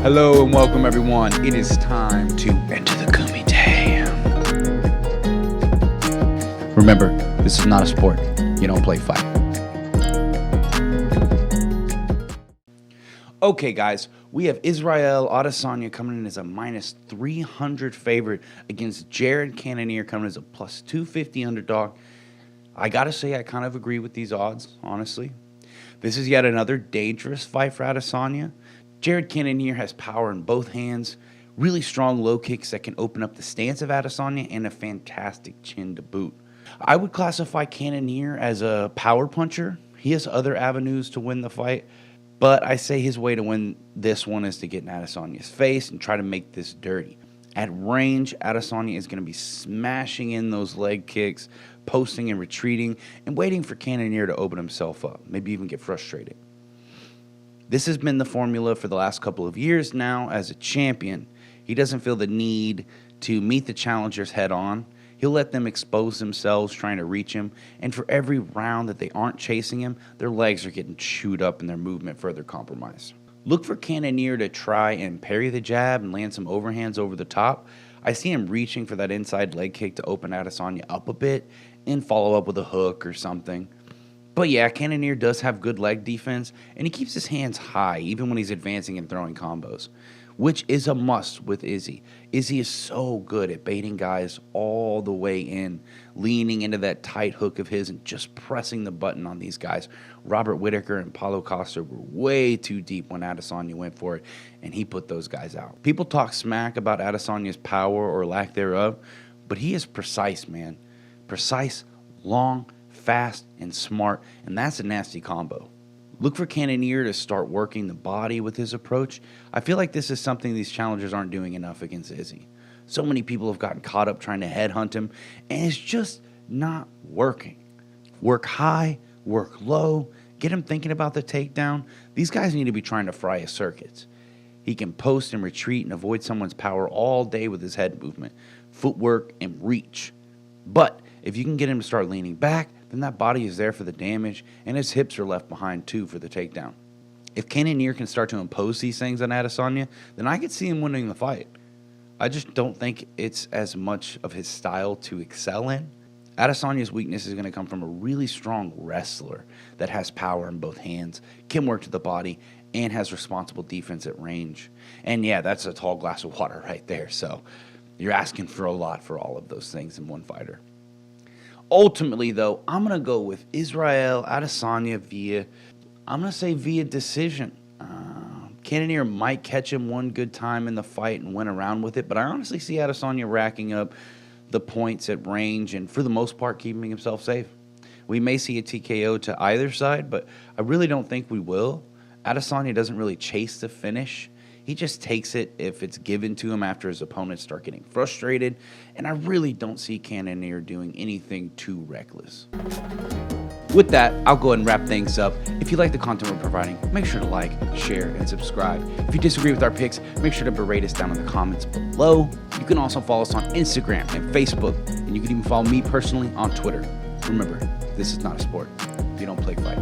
Hello and welcome everyone. It is time to enter the Kumite. Remember, this is not a sport. You don't play fight. Okay guys, we have Israel Adesanya coming in as a minus 300 favorite against Jared Cannonier coming as a plus 250 underdog. I gotta say I kind of agree with these odds, honestly. This is yet another dangerous fight for Adesanya. Jared Cannonier has power in both hands, really strong low kicks that can open up the stance of Adesanya, and a fantastic chin to boot. I would classify Cannonier as a power puncher. He has other avenues to win the fight, but I say his way to win this one is to get in Adesanya's face and try to make this dirty. At range, Adesanya is going to be smashing in those leg kicks, posting and retreating, and waiting for Cannonier to open himself up, maybe even get frustrated. This has been the formula for the last couple of years now as a champion. He doesn't feel the need to meet the challengers head on. He'll let them expose themselves trying to reach him, and for every round that they aren't chasing him, their legs are getting chewed up and their movement further compromised. Look for Cannonier to try and parry the jab and land some overhands over the top. I see him reaching for that inside leg kick to open Adesanya up a bit and follow up with a hook or something. But yeah, Cannonier does have good leg defense, and he keeps his hands high even when he's advancing and throwing combos, which is a must with Izzy. Izzy is so good at baiting guys all the way in, leaning into that tight hook of his and just pressing the button on these guys. Robert Whittaker and Paulo Costa were way too deep when Adesanya went for it, and he put those guys out. People talk smack about Adesanya's power or lack thereof, but he is precise, man. Precise, long, fast, and smart, and that's a nasty combo. Look for Cannonier to start working the body with his approach. I feel like this is something these challengers aren't doing enough against Izzy. So many people have gotten caught up trying to headhunt him, and it's just not working. Work high, work low, get him thinking about the takedown. These guys need to be trying to fry his circuits. He can post and retreat and avoid someone's power all day with his head movement, footwork, and reach. But if you can get him to start leaning back, then that body is there for the damage, and his hips are left behind too for the takedown. If Cannonier can start to impose these things on Adesanya, then I could see him winning the fight. I just don't think it's as much of his style to excel in. Adesanya's weakness is going to come from a really strong wrestler that has power in both hands, can work to the body, and has responsible defense at range. And yeah, that's a tall glass of water right there, so you're asking for a lot for all of those things in one fighter. Ultimately, though, I'm going to go with Israel Adesanya via decision. Cannonier might catch him one good time in the fight and win around with it, but I honestly see Adesanya racking up the points at range and, for the most part, keeping himself safe. We may see a TKO to either side, but I really don't think we will. Adesanya doesn't really chase the finish. He just takes it if it's given to him after his opponents start getting frustrated, and I really don't see Cannonier doing anything too reckless. With that, I'll go ahead and wrap things up. If you like the content we're providing, make sure to like, share, and subscribe. If you disagree with our picks, make sure to berate us down in the comments below. You can also follow us on Instagram and Facebook, and you can even follow me personally on Twitter. Remember, this is not a sport. You don't play fight.